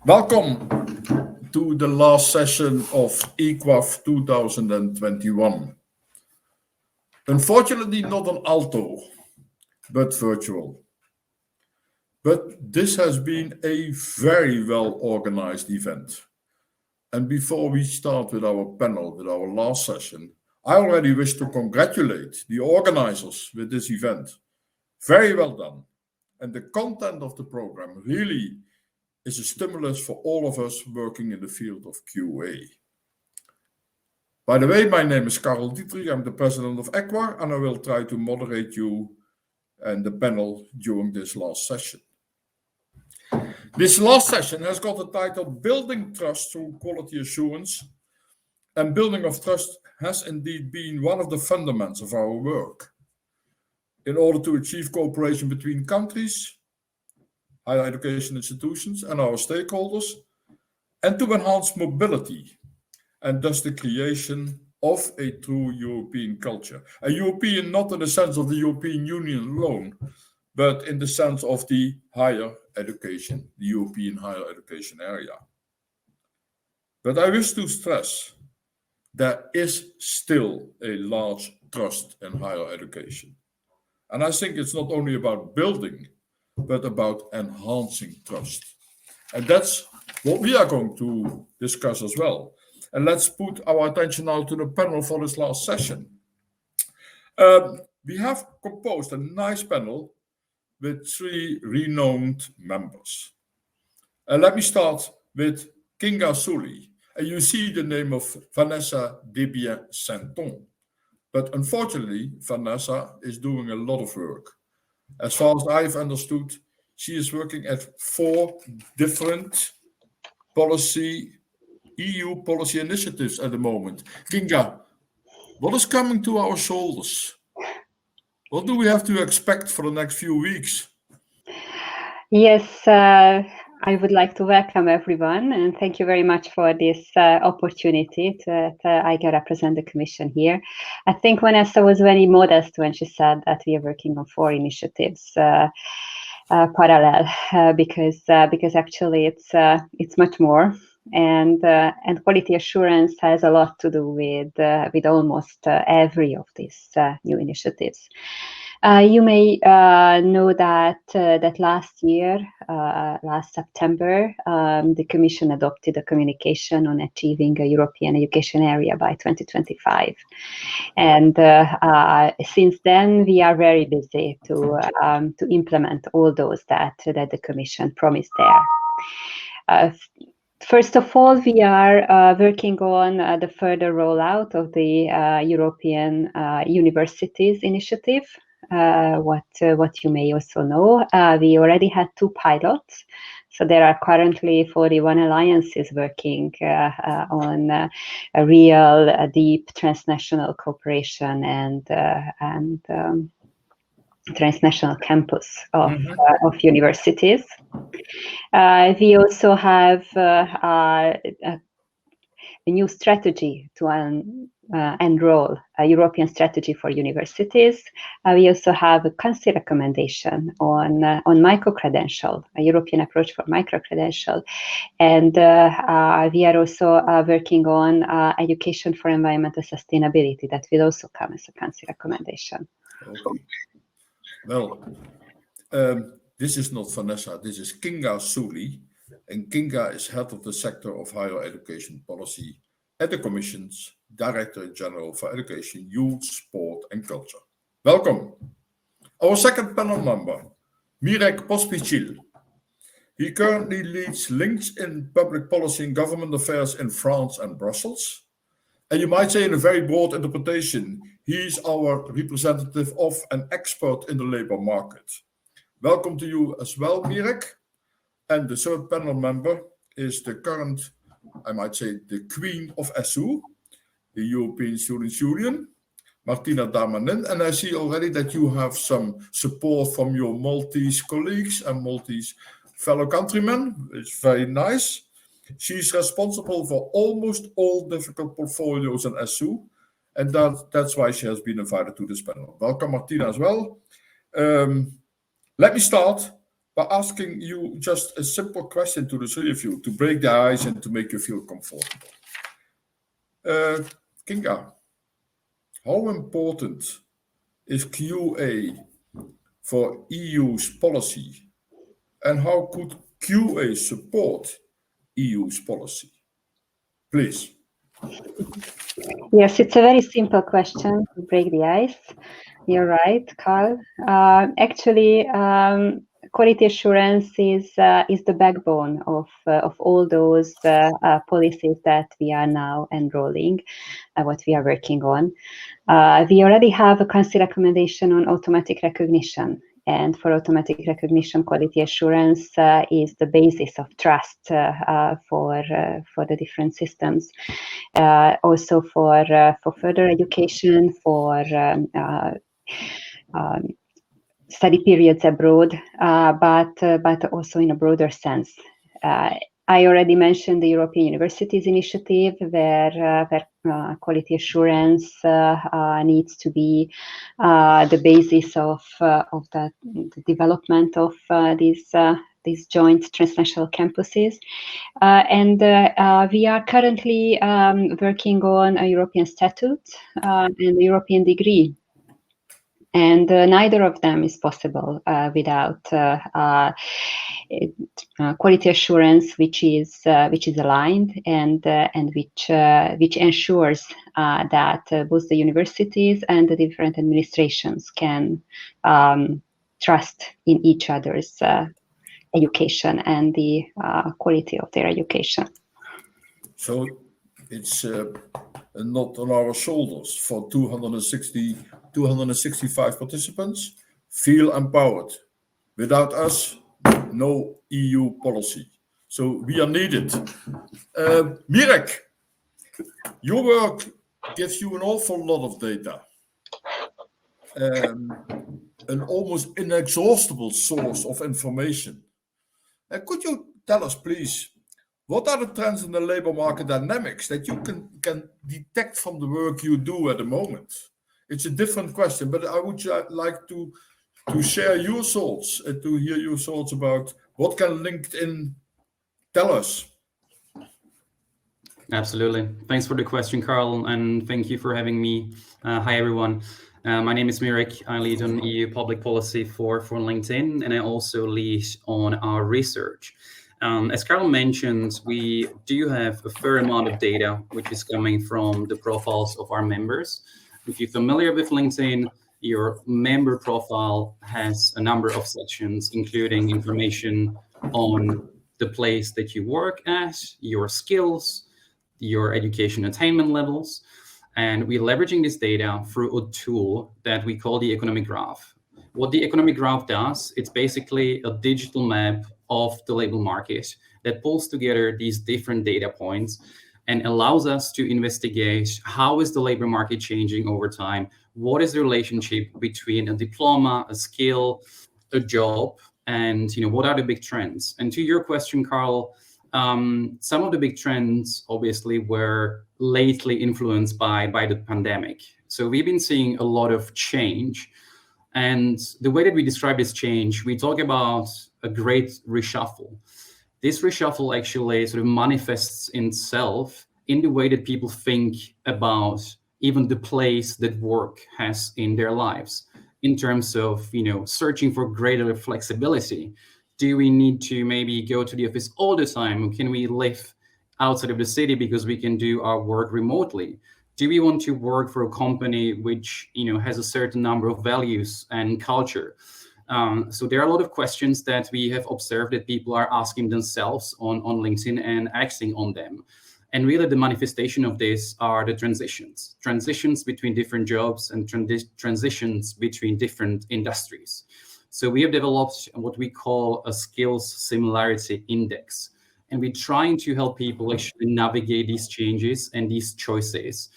Welcome to the last session of EQAF 2021. Unfortunately, not on Alto, but virtual. But this has been a very well organized event. And before we start with our panel, with our last session, I already wish to congratulate the organizers with this event. Very well done. And the content of the program really is a stimulus for all of us working in the field of QA. By the way, my name is Karl Dittrich. I'm the president of EQAF, and I will try to moderate you and the panel during this last session. This last session has got the title Building Trust Through Quality Assurance, and building of trust has indeed been one of the fundamentals of our work. In order to achieve cooperation between countries, higher education institutions and our stakeholders, and to enhance mobility, and thus the creation of a true European culture. A European not in the sense of the European Union alone, but in the sense of the higher education, the European higher education area. But I wish to stress there is still a large trust in higher education. And I think it's not only about building, but about enhancing trust. And that's what we are going to discuss as well. And let's put our attention now to the panel for this last session. We have composed a nice panel with three renowned members. Let me start with Kinga Szuly. And you see the name of Vanessa Desbiens-Sainton. But unfortunately, Vanessa is doing a lot of work. As far as I've understood, she is working at 4 different EU policy initiatives at the moment. Kinga, what is coming to our shoulders? What do we have to expect for the next few weeks? Yes, I would like to welcome everyone and thank you very much for this opportunity that I can represent the Commission here. I think Vanessa was very modest when she said that we are working on 4 initiatives parallel because actually it's much more, and quality assurance has a lot to do with almost every of these new initiatives. You may know that last year, last September, the Commission adopted a communication on achieving a European education area by 2025. And since then, we are very busy to implement all those that the Commission promised there. First of all, we are working on the further rollout of the European Universities Initiative. What you may also know, we already had 2 pilots. So there are currently 41 alliances working on a real deep transnational cooperation and transnational campus of universities. We also have a new strategy to enroll a European strategy for universities. We also have a council recommendation on micro-credential, a European approach for micro-credential. And we are also working on education for environmental sustainability that will also come as a council recommendation. Okay. Well, this is not Vanessa, this is Kinga Szuly. And Kinga is head of the sector of higher education policy at the Commission's Director General for Education, Youth, Sport and Culture. Welcome. Our second panel member, Mirek Pospisil. He currently leads links in public policy and government affairs in France and Brussels. And you might say in a very broad interpretation, he's our representative of an expert in the labor market. Welcome to you as well, Mirek. And the third panel member is the current, I might say, the queen of ESU, the European Students' Union, Martina Darmanin. And I see already that you have some support from your Maltese colleagues and Maltese fellow countrymen. It's very nice. She's responsible for almost all difficult portfolios in ESU, and that's why she has been invited to this panel. Welcome, Martina, as well. Let me start by asking you just a simple question to the three of you to break the ice and to make you feel comfortable. Kinga, how important is QA for EU's policy, and how could QA support EU's policy? Please. Yes, it's a very simple question to break the ice. You're right, Karl. Actually, quality assurance is the backbone of all those policies that we are now enrolling, what we are working on. We already have a Council recommendation on automatic recognition. And for automatic recognition, quality assurance is the basis of trust for the different systems. Also for further education, for study periods abroad, but also in a broader sense. I already mentioned the European Universities Initiative, where quality assurance needs to be the basis of the development of these joint transnational campuses. And we are currently working on a European statute and a European degree. And neither of them is possible without quality assurance, which is aligned and which ensures that both the universities and the different administrations can trust in each other's education and the quality of their education. So it's not on our shoulders for 265 participants. Feel empowered. Without us, no EU policy. So we are needed. Mirek, your work gives you an awful lot of data. An almost inexhaustible source of information. Could you tell us, please, what are the trends in the labor market dynamics that you can detect from the work you do at the moment? It's a different question, but I would like to share your thoughts and to hear your thoughts about what can LinkedIn tell us. Absolutely. Thanks for the question, Karl, and thank you for having me. Hi, everyone. My name is Mirek. I lead on EU public policy for LinkedIn, and I also lead on our research. As Karl mentioned, we do have a fair amount of data, which is coming from the profiles of our members. If you're familiar with LinkedIn, your member profile has a number of sections, including information on the place that you work at, your skills, your education attainment levels. And we're leveraging this data through a tool that we call the economic graph. What the economic graph does, it's basically a digital map of the labor market that pulls together these different data points and allows us to investigate how is the labor market changing over time, what is the relationship between a diploma, a skill, a job, and what are the big trends. And to your question, Karl, some of the big trends obviously were lately influenced by the pandemic. So we've been seeing a lot of change. And the way that we describe this change, we talk about a great reshuffle. This reshuffle actually sort of manifests itself in the way that people think about even the place that work has in their lives, in terms of searching for greater flexibility. Do we need to maybe go to the office all the time? Can we live outside of the city because we can do our work remotely? Do we want to work for a company which has a certain number of values and culture? So there are a lot of questions that we have observed that people are asking themselves on LinkedIn and acting on them. And really the manifestation of this are the transitions between different jobs and transitions between different industries. So we have developed what we call a skills similarity index. And we're trying to help people actually navigate these changes and these choices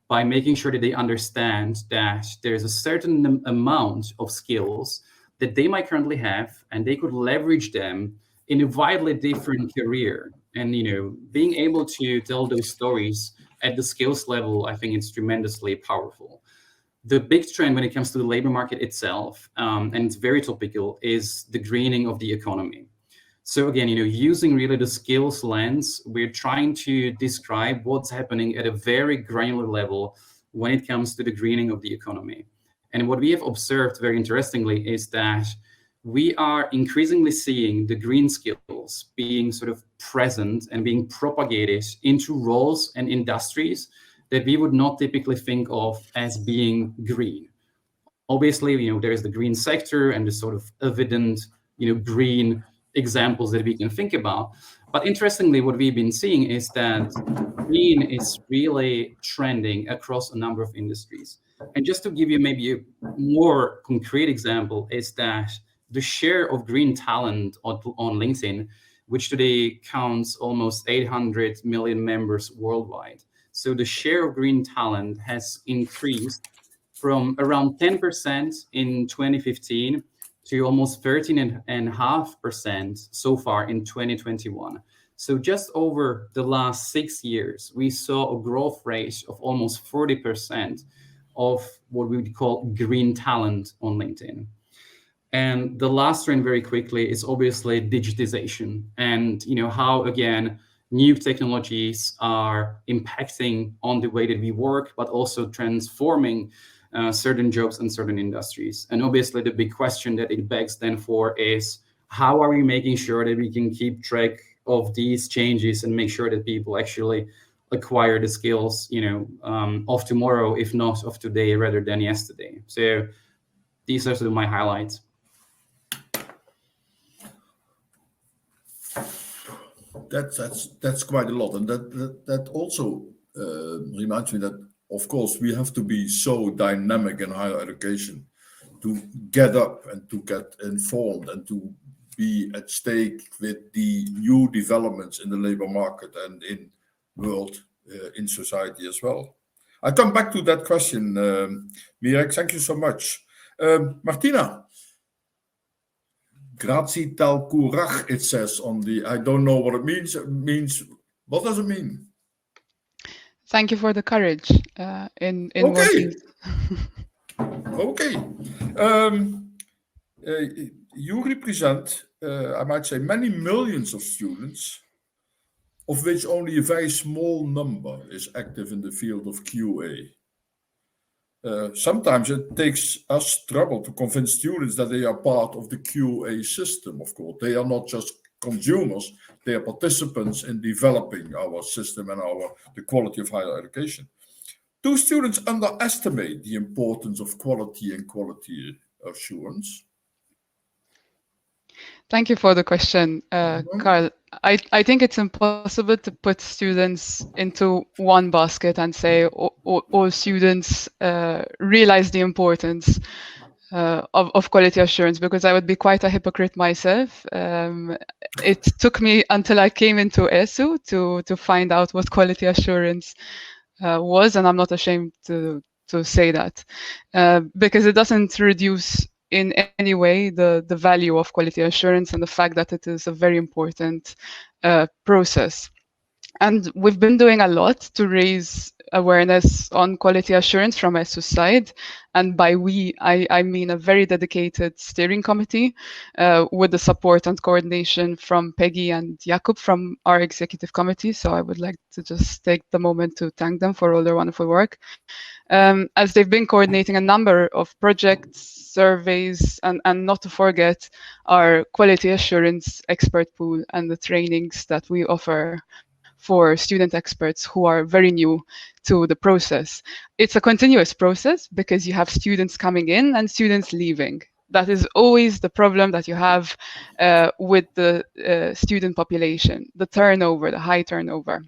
by making sure that they understand that there's a certain amount of skills that they might currently have, and they could leverage them in a widely different career. And being able to tell those stories at the skills level, I think it's tremendously powerful. the big trend when it comes to the labor market itself, and it's very topical, is the greening of the economy. So again, using really the skills lens, we're trying to describe what's happening at a very granular level when it comes to the greening of the economy. And what we have observed very interestingly is that we are increasingly seeing the green skills being sort of present and being propagated into roles and industries that we would not typically think of as being green. Obviously, there is the green sector and the sort of evident, green examples that we can think about. But interestingly, what we've been seeing is that green is really trending across a number of industries. And just to give you maybe a more concrete example is that the share of green talent on LinkedIn, which today counts almost 800 million members worldwide. So the share of green talent has increased from around 10% in 2015 to almost 13.5% so far in 2021. So just over the last 6 years, we saw a growth rate of almost 40% of what we would call green talent on LinkedIn. And the last trend very quickly is obviously digitization and how, again, new technologies are impacting on the way that we work, but also transforming certain jobs and certain industries. And obviously the big question that it begs then for is, how are we making sure that we can keep track of these changes and make sure that people actually acquire the skills, of tomorrow, if not of today, rather than yesterday. So these are sort of my highlights. That's quite a lot, and that also reminds me that, of course, we have to be so dynamic in higher education to get up and to get informed and to be at stake with the new developments in the labor market and in world, in society as well. I come back to that question, Mirek. Thank you so much. Martina. Grazie tal courage, it says on the, I don't know what it means. It means, what does it mean? Thank you for the courage in okay. working. Okay. You represent, I might say, many millions of students, of which only a very small number is active in the field of QA. Sometimes it takes us trouble to convince students that they are part of the QA system, of course. They are not just consumers, they are participants in developing our system and the quality of higher education. Do students underestimate the importance of quality and quality assurance? Thank you for the question, Karl. I think it's impossible to put students into one basket and say all students realize the importance of quality assurance, because I would be quite a hypocrite myself. It took me until I came into ESU to find out what quality assurance was, and I'm not ashamed to say that, because it doesn't reduce in any way the value of quality assurance and the fact that it is a very important process. And we've been doing a lot to raise awareness on quality assurance from ESU's side. And by we, I mean a very dedicated steering committee with the support and coordination from Peggy and Jakub from our executive committee. So I would like to just take the moment to thank them for all their wonderful work. As they've been coordinating a number of projects, surveys, and not to forget our quality assurance expert pool and the trainings that we offer for student experts who are very new to the process. It's a continuous process because you have students coming in and students leaving. That is always the problem that you have with the student population, the turnover, the high turnover.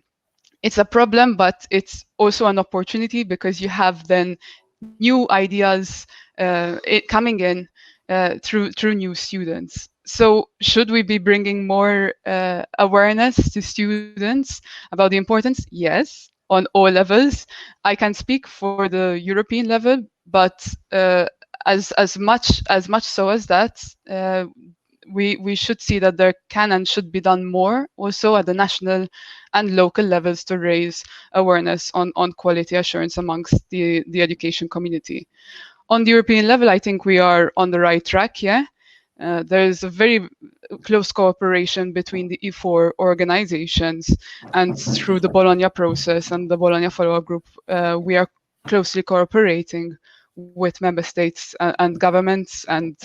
It's a problem, but it's also an opportunity because you have then new ideas coming in through new students. So should we be bringing more awareness to students about the importance? Yes, on all levels. I can speak for the European level, but as much so as that, we should see that there can and should be done more also at the national and local levels to raise awareness on quality assurance amongst the education community. On the European level, I think we are on the right track, yeah. There is a very close cooperation between the E4 organizations, and through the Bologna process and the Bologna follow-up group, we are closely cooperating with member states and governments, and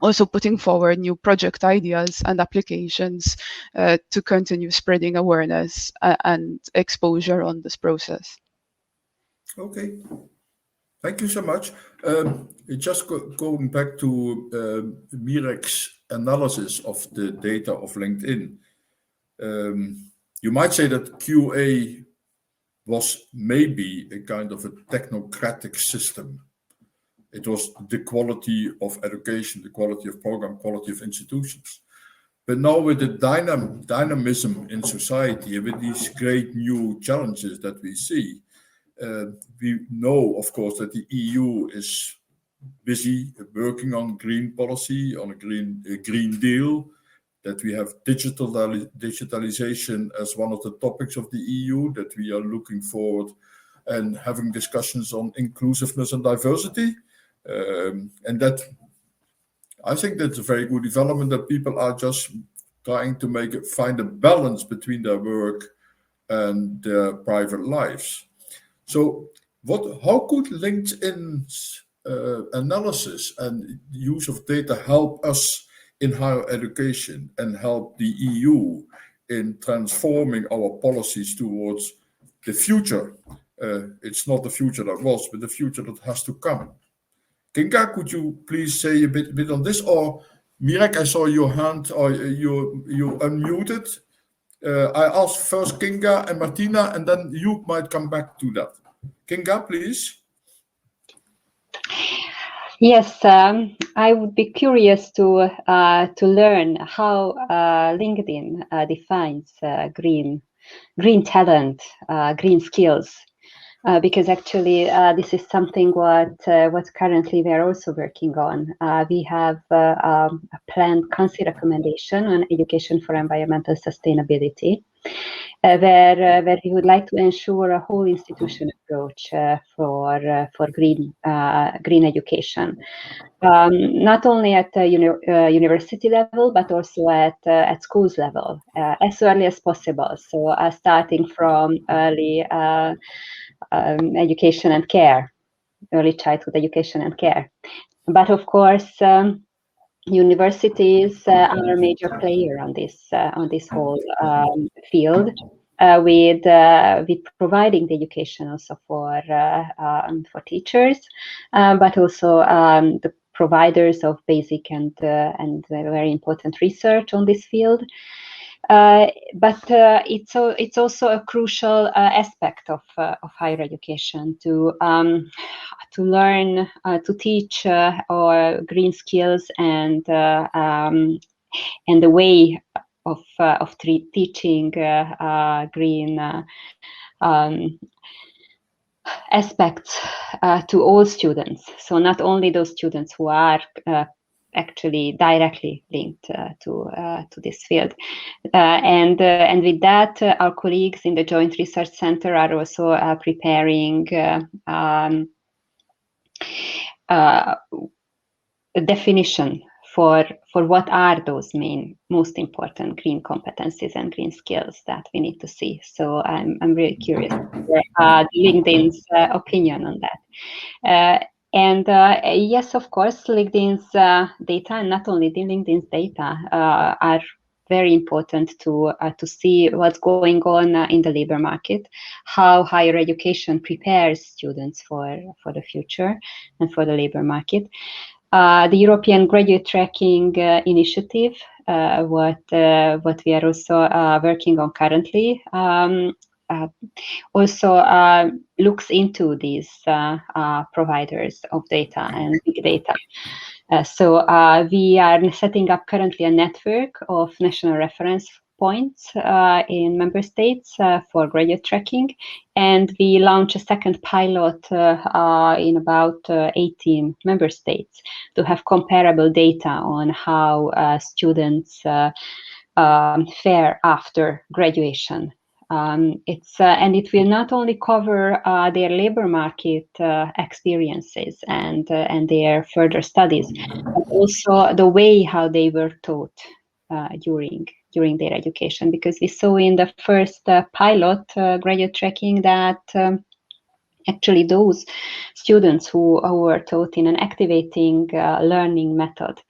also putting forward new project ideas and applications to continue spreading awareness and exposure on this process. Okay. Thank you so much. Just going back to Mirek's analysis of the data of LinkedIn, you might say that QA was maybe a kind of a technocratic system. It was the quality of education, the quality of program, quality of institutions. But now with the dynamism in society, with these great new challenges that we see, we know, of course, that the EU is busy working on green policy, on a green deal, that we have digitalization as one of the topics of the EU, that we are looking forward and having discussions on inclusiveness and diversity. And that, I think that's a very good development, that people are just trying to find a balance between their work and their private lives. So how could LinkedIn's analysis and use of data help us in higher education and help the EU in transforming our policies towards the future? It's not the future that was, but the future that has to come. Kinga, could you please say a bit on this? Or Mirek, I saw your hand, or you unmuted. I asked first Kinga and Martina, and then you might come back to that. Kinga, please. Yes, I would be curious to learn how LinkedIn defines green talent, green skills. Because actually this is something what currently we are also working on. We have a planned council recommendation on education for environmental sustainability, where we would like to ensure a whole institution approach for green education, not only at the university level, but also at schools level, as early as possible. So starting from early education and care, early childhood education and care. But of course, universities are a major player on this whole field, with providing the education also for teachers, but also the providers of basic and very important research on this field. But it's also a crucial aspect of higher education to learn, to teach our green skills and the way of teaching green aspects to all students. So not only those students who are actually directly linked to this field, and with that, our colleagues in the Joint Research Center are also preparing a definition for what are those most important green competencies and green skills that we need to see. So I'm really curious LinkedIn's opinion on that. And yes, of course, LinkedIn's data, and not only the LinkedIn's data, are very important to see what's going on in the labor market, how higher education prepares students for the future and for the labor market. The European Graduate Tracking Initiative, what we are also working on currently, also looks into these providers of data and big data. So we are setting up currently a network of national reference points in member states for graduate tracking, and we launched a second pilot in about 18 member states to have comparable data on how students fare after graduation. And it will not only cover their labor market experiences and their further studies, but also the way how they were taught during their education, because we saw in the first pilot graduate tracking that actually those students who were taught in an activating learning method,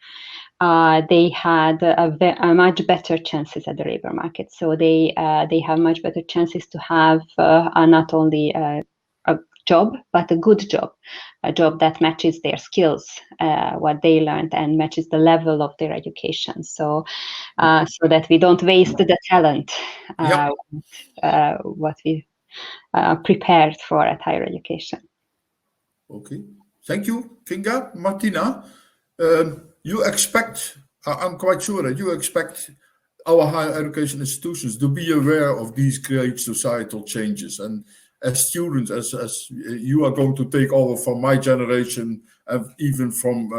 they had a much better chances at the labor market. So they have much better chances to have not only a job, but a good job, a job that matches their skills, what they learned, and matches the level of their education. So so that we don't waste the talent, what we prepared for at higher education. Okay, thank you, Kinga. Martina, you expect, I'm quite sure that you expect our higher education institutions to be aware of these great societal changes. And as students, as you are going to take over from my generation, and even from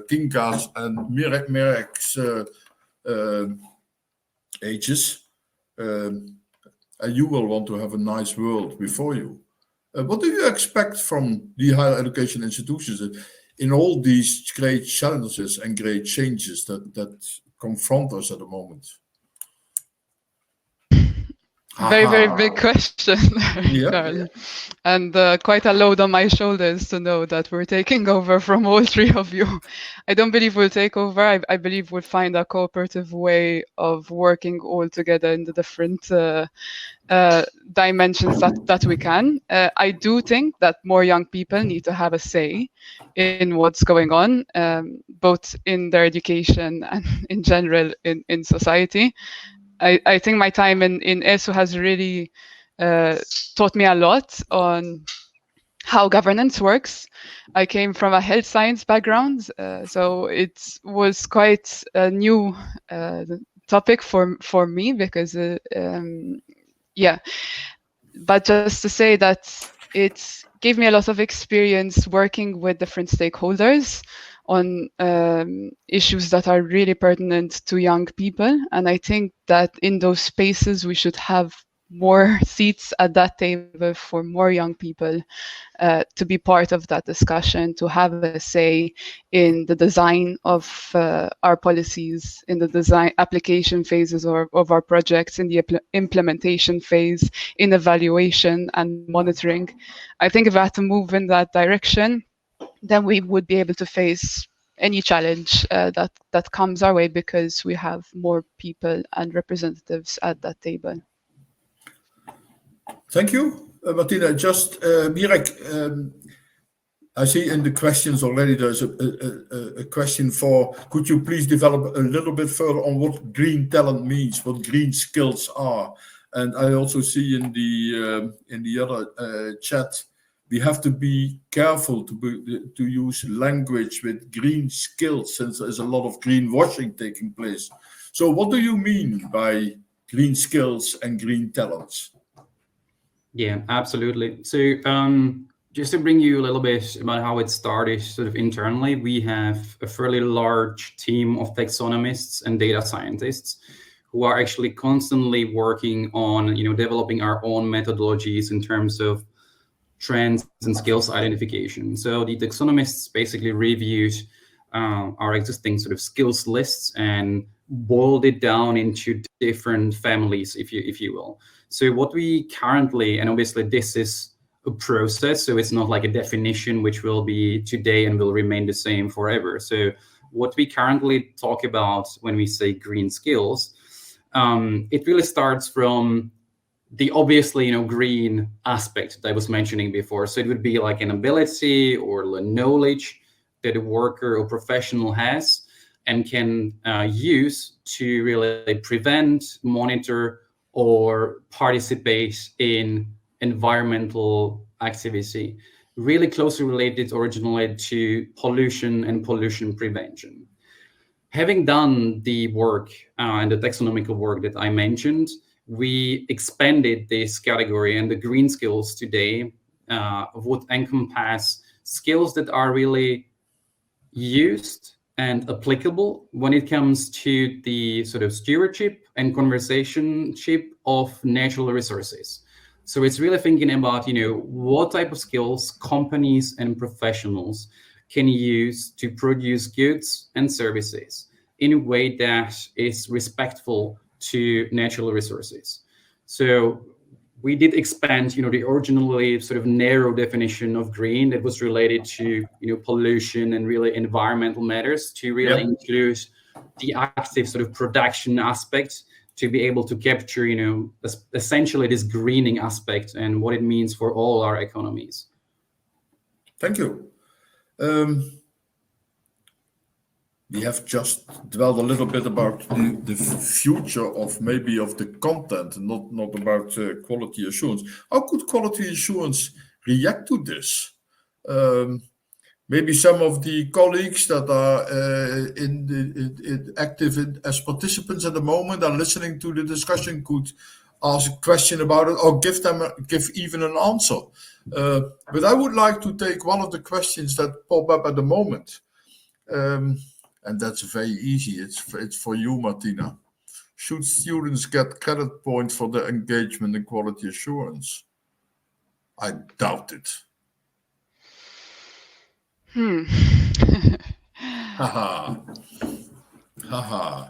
Kinga's and Mirek's ages, and you will want to have a nice world before you. What do you expect from the higher education institutions in all these great challenges and great changes that confront us at the moment? Very, very big question, Yeah, Karl. yeah. And quite a load on my shoulders to know that we're taking over from all three of you. I don't believe we'll take over. I believe we'll find a cooperative way of working all together in the different dimensions that we can. I do think that more young people need to have a say in what's going on, both in their education and in general in society. I think my time in ESO has really taught me a lot on how governance works. I came from a health science background, so it was quite a new topic for me because, yeah. But just to say that it gave me a lot of experience working with different stakeholders on issues that are really pertinent to young people. And I think that in those spaces, we should have more seats at that table for more young people to be part of that discussion, to have a say in the design of our policies, in the design application phases of our projects, in the implementation phase, in evaluation and monitoring. I think if we had to move in that direction, then we would be able to face any challenge that comes our way because we have more people and representatives at that table. Thank you, Martina. Just Mirek, I see in the questions already there's a question for, could you please develop a little bit further on what green talent means, what green skills are? And I also see in the other chat, we have to be careful to use language with green skills, since there's a lot of greenwashing taking place. So what do you mean by green skills and green talents? Yeah, absolutely. So just to bring you a little bit about how it started sort of internally, we have a fairly large team of taxonomists and data scientists who are actually constantly working on, developing our own methodologies in terms of trends and skills identification. So the taxonomists basically reviewed our existing sort of skills lists and boiled it down into different families, if you will. So what we currently, and obviously this is a process, so it's not like a definition which will be today and will remain the same forever. So what we currently talk about when we say green skills, it really starts from the obviously, green aspect that I was mentioning before. So it would be like an ability or the knowledge that a worker or professional has and can use to really prevent, monitor, or participate in environmental activity, really closely related originally to pollution and pollution prevention. Having done the work and the taxonomical work that I mentioned, we expanded this category, and the green skills today would encompass skills that are really used and applicable when it comes to the sort of stewardship and conservationship of natural resources. So it's really thinking about, what type of skills companies and professionals can use to produce goods and services in a way that is respectful to natural resources. So we did expand, the originally sort of narrow definition of green that was related to, pollution and really environmental matters to really include the active sort of production aspect to be able to capture, essentially this greening aspect and what it means for all our economies. Thank you. We have just dwelled a little bit about the future of maybe of the content, not about quality assurance. How could quality assurance react to this? Maybe some of the colleagues that are active as participants at the moment are listening to the discussion could ask a question about it or give even an answer. But I would like to take one of the questions that pop up at the moment. And that's very easy. It's for you, Martina. Should students get credit points for their engagement in quality assurance? I doubt it. Haha. Haha.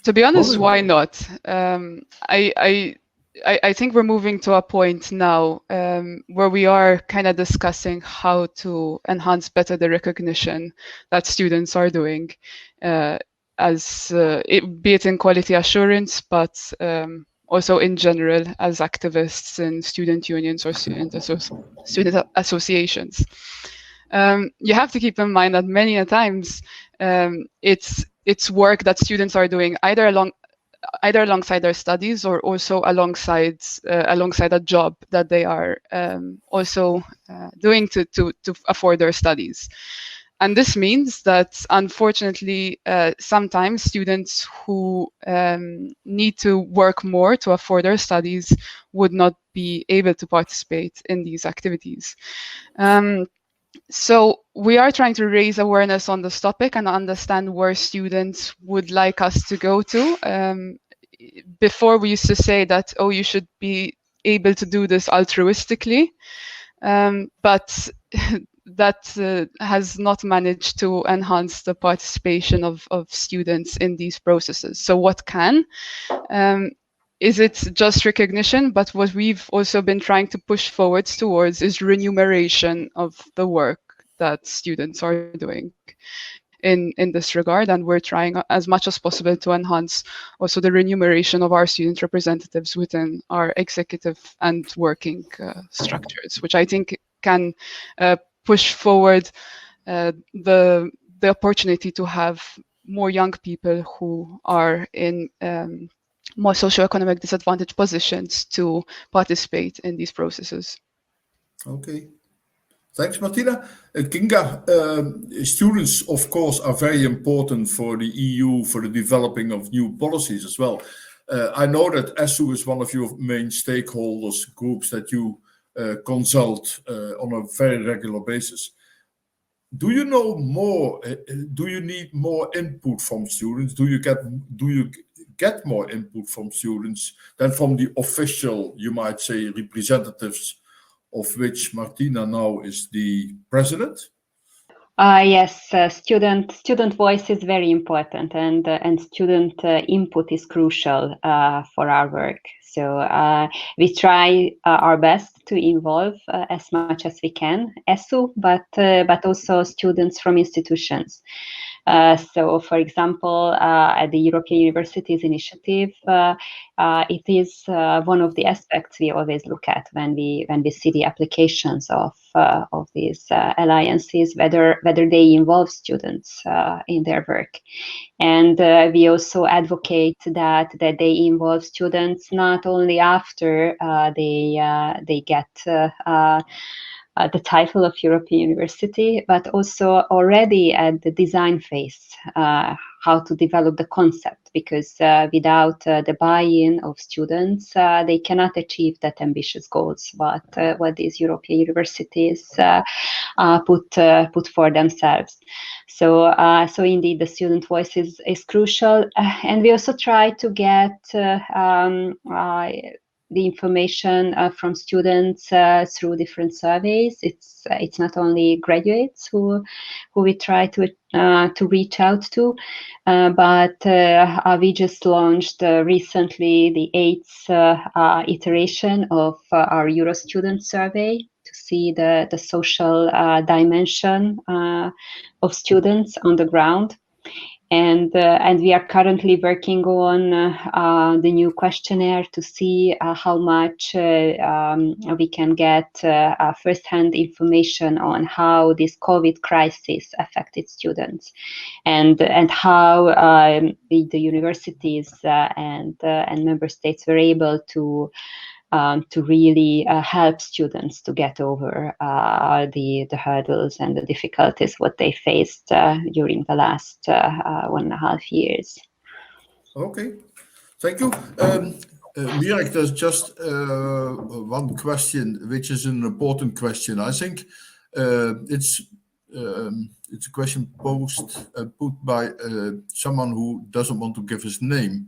To be honest, why not? I think we're moving to a point now where we are kind of discussing how to enhance better the recognition that students are doing, be it in quality assurance, but also in general as activists in student unions or student associations. You have to keep in mind that many a times it's work that students are doing either alongside their studies or also alongside a job that they are also doing to afford their studies. And this means that, unfortunately, sometimes students who need to work more to afford their studies would not be able to participate in these activities. So we are trying to raise awareness on this topic and understand where students would like us to go to. Before we used to say that, oh, you should be able to do this altruistically, but that has not managed to enhance the participation of students in these processes. So what can? Is it just recognition? But what we've also been trying to push forwards towards is remuneration of the work that students are doing in this regard. And we're trying as much as possible to enhance also the remuneration of our student representatives within our executive and working structures, which I think can push forward the opportunity to have more young people who are in more socioeconomic disadvantaged positions to participate in these processes. Okay. Thanks, Martina. Kinga, students, of course, are very important for the EU, for the developing of new policies as well. I know that ESU is one of your main stakeholders groups that you consult on a very regular basis. Do you know more? Do you need more input from students? Do you get more input from students than from the official, you might say, representatives, of which Martina now is the president? Yes, student voice is very important, and student input is crucial for our work. So we try our best to involve as much as we can ESU, but also students from institutions. So, for example, at the European Universities Initiative, it is one of the aspects we always look at when we see the applications of these alliances, whether they involve students in their work. And we also advocate that they involve students not only after they get the title of European University, but also already at the design phase, how to develop the concept, because without the buy-in of students, they cannot achieve that ambitious goals, what these European universities put for themselves. So indeed, the student voice is crucial, and we also try to get the information from students through different surveys. It's not only graduates who we try to reach out to, but we just launched recently the 8th iteration of our Euro Student Survey to see the social dimension of students on the ground. And we are currently working on the new questionnaire to see how much we can get first-hand information on how this COVID crisis affected students, and how the universities and member states were able to really help students to get over the hurdles and the difficulties what they faced during the last 1.5 years. Okay, thank you. Mirek, there's just one question, which is an important question. I think it's a question put by someone who doesn't want to give his name.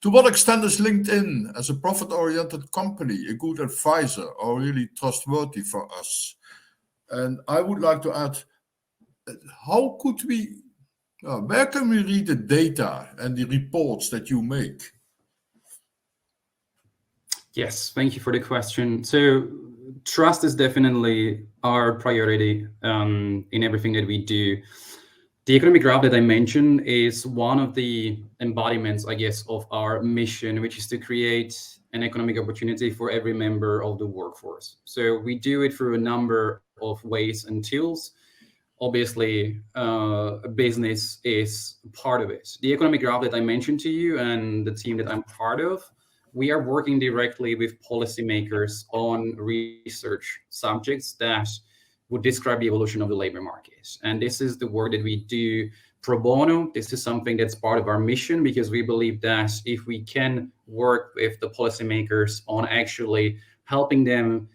To what extent is LinkedIn as a profit-oriented company a good advisor or really trustworthy for us? And I would like to add, how could we, where can we read the data and the reports that you make? Yes, thank you for the question. So trust is definitely our priority in everything that we do. The economic graph that I mentioned is one of the embodiments, I guess, of our mission, which is to create an economic opportunity for every member of the workforce. So we do it through a number of ways and tools. Obviously, business is part of it. The economic graph that I mentioned to you and the team that I'm part of, we are working directly with policymakers on research subjects that would describe the evolution of the labor market. And this is the work that we do pro bono. This is something that's part of our mission, because we believe that if we can work with the policymakers on actually helping them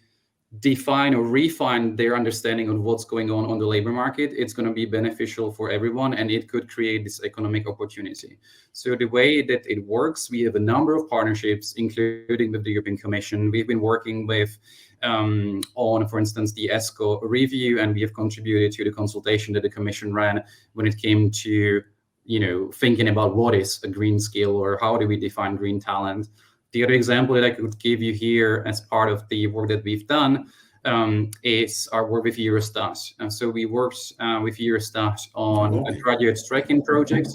define or refine their understanding of what's going on the labor market, it's going to be beneficial for everyone, and it could create this economic opportunity. So the way that it works, we have a number of partnerships, including with the European Commission. We've been working with on, for instance, the ESCO review, and we have contributed to the consultation that the Commission ran when it came to, thinking about what is a green skill or how do we define green talent. The other example that I could give you here as part of the work that we've done is our work with Eurostat. And so we worked with Eurostat on a graduate tracking project.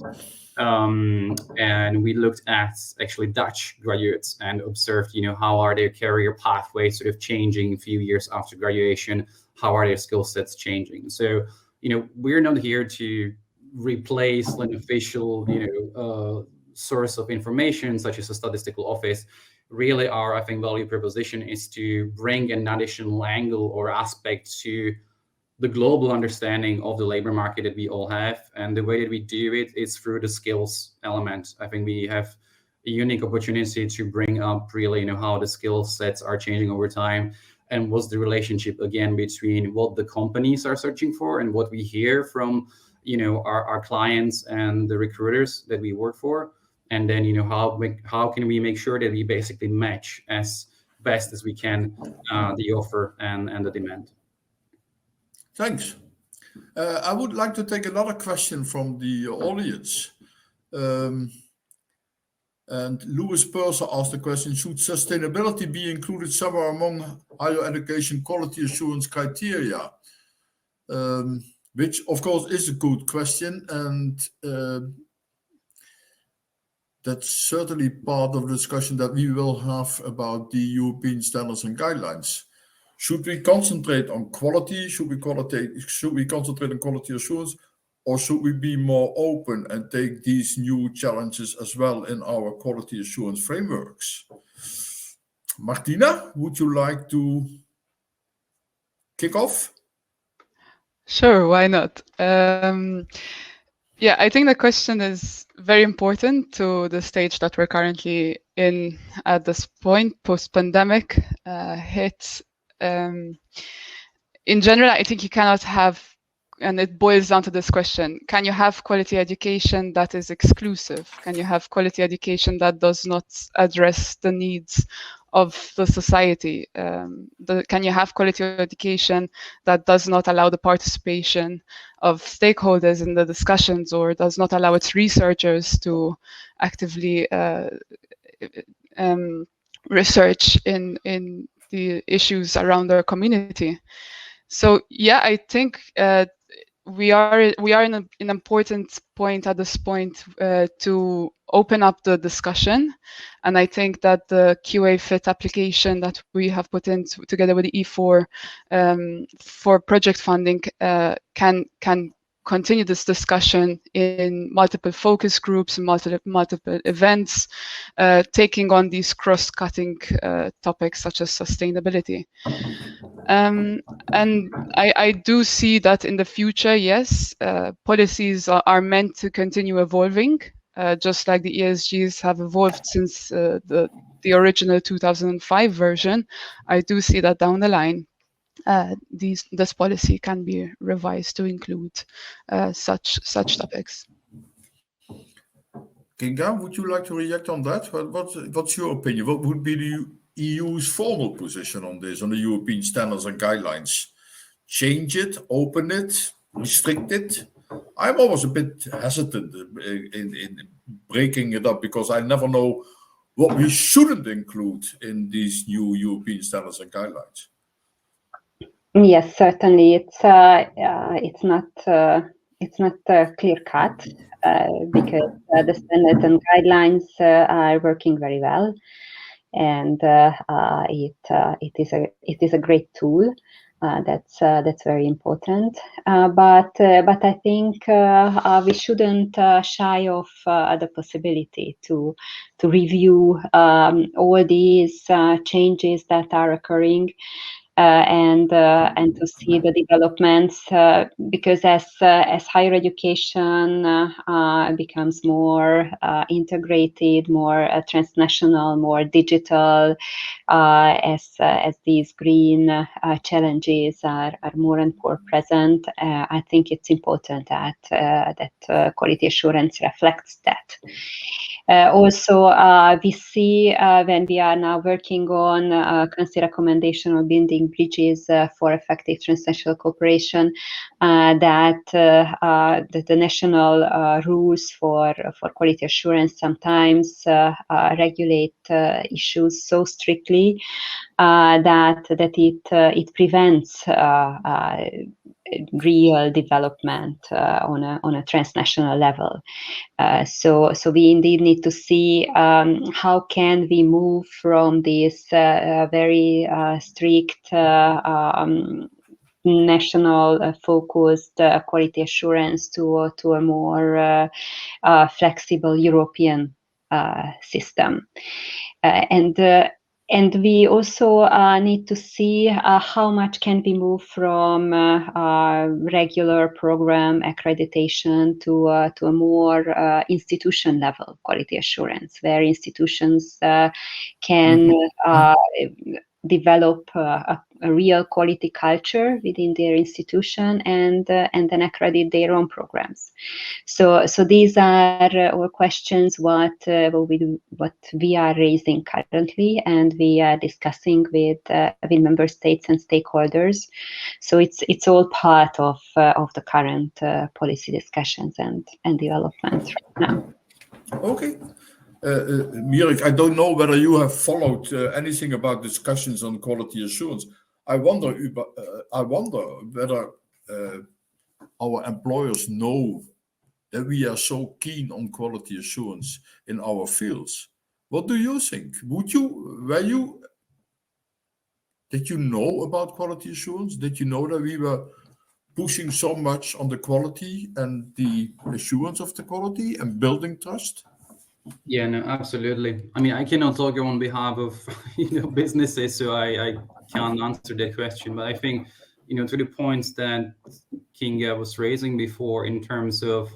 And we looked at actually Dutch graduates and observed, how are their career pathways sort of changing a few years after graduation? How are their skill sets changing? So, we're not here to replace an official, source of information such as a statistical office. Really, our, I think, value proposition is to bring an additional angle or aspect to the global understanding of the labor market that we all have. And the way that we do it is through the skills element. I think we have a unique opportunity to bring up really, how the skill sets are changing over time, and what's the relationship again between what the companies are searching for and what we hear from, our clients and the recruiters that we work for. And then, how can we make sure that we basically match as best as we can the offer and the demand. Thanks. I would like to take another question from the audience. And Louis Purser asked the question, should sustainability be included somewhere among higher education quality assurance criteria? Which, of course, is a good question. And that's certainly part of the discussion that we will have about the European standards and guidelines. Should we concentrate on quality? Should we concentrate on quality assurance? Or should we be more open and take these new challenges as well in our quality assurance frameworks? Martina, would you like to kick off? Sure, why not? Yeah, I think the question is very important to the stage that we're currently in at this point, post-pandemic hit. In general, I think you cannot have, and it boils down to this question, can you have quality education that is exclusive? Can you have quality education that does not address the needs of the society? Can you have quality education that does not allow the participation of stakeholders in the discussions, or does not allow its researchers to actively research in the issues around their community? So yeah, I think we are in an important point at this point to open up the discussion, and I think that the QA Fit application that we have put in together with the E4 for project funding can continue this discussion in multiple focus groups and multiple events, taking on these cross-cutting topics such as sustainability. And I do see that in the future, yes, policies are meant to continue evolving, just like the ESGs have evolved since the original 2005 version. I do see that down the line, this policy can be revised to include such topics. Kinga, would you like to react on that? What's your opinion? What would be the EU's formal position on this, on the European standards and guidelines? Change it, open it, restrict it? I'm always a bit hesitant in breaking it up, because I never know what we shouldn't include in these new European standards and guidelines. Yes, certainly. It's not clear cut because the standards and guidelines are working very well, and it is a great tool. That's very important. But I think we shouldn't shy off the possibility to review all these changes that are occurring. And to see the developments, because as higher education becomes more integrated, more transnational, more digital, as these green challenges are more and more present, I think it's important that quality assurance reflects that. Also, we see when we are now working on Council recommendation on building bridges for effective transnational cooperation, that the national rules for quality assurance sometimes regulate issues so strictly that it prevents real development on a transnational level. So we indeed need to see how can we move from this very strict national focused quality assurance to a more flexible European system. And we also need to see how much can we move from regular program accreditation to a more institution level quality assurance, where institutions can develop a real quality culture within their institution and then accredit their own programs. So these are all questions what we are raising currently, and we are discussing with member states and stakeholders. So it's all part of the current policy discussions and developments right now. Okay. Mirek, I don't know whether you have followed anything about discussions on quality assurance. I wonder whether our employers know that we are so keen on quality assurance in our fields. What do you think? Did you know about quality assurance? Did you know that we were pushing so much on the quality and the assurance of the quality and building trust? Yeah, no, absolutely. I mean, I cannot talk on behalf of businesses, so I can't answer that question. But I think to the points that Kinga was raising before in terms of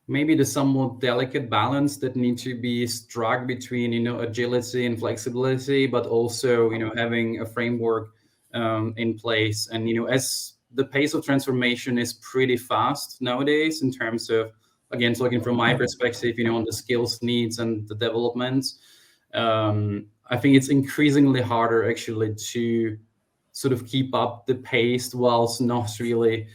maybe the somewhat delicate balance that need to be struck between, agility and flexibility, but also, having a framework in place. And, as the pace of transformation is pretty fast nowadays in terms of, again, talking from my perspective, on the skills needs and the developments, I think it's increasingly harder actually to sort of keep up the pace whilst not really,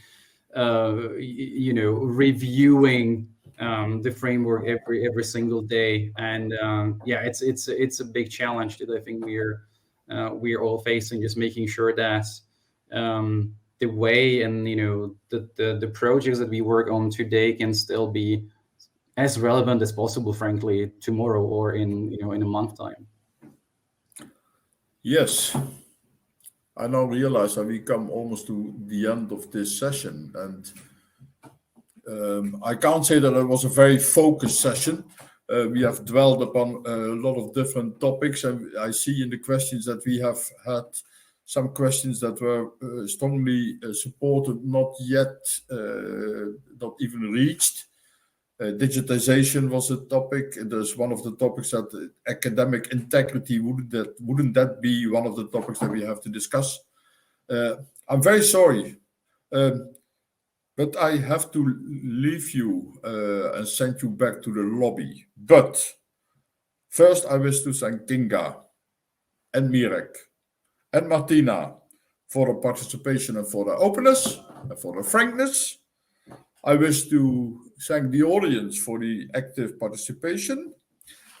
reviewing the framework every single day. And it's a big challenge that I think we're all facing, just making sure that the way and the projects that we work on today can still be as relevant as possible, frankly, tomorrow or in a month time. Yes, I now realize that we come almost to the end of this session, and I can't say that it was a very focused session. We have dwelled upon a lot of different topics, and I see in the questions that we have had some questions that were strongly supported, not yet, not even reached. Digitization was a topic. There's one of the topics that academic integrity, wouldn't that be one of the topics that we have to discuss? I'm very sorry, but I have to leave you and send you back to the lobby. But first, I wish to thank Kinga and Mirek and Martina for the participation and for the openness and for the frankness. I wish to thank the audience for the active participation.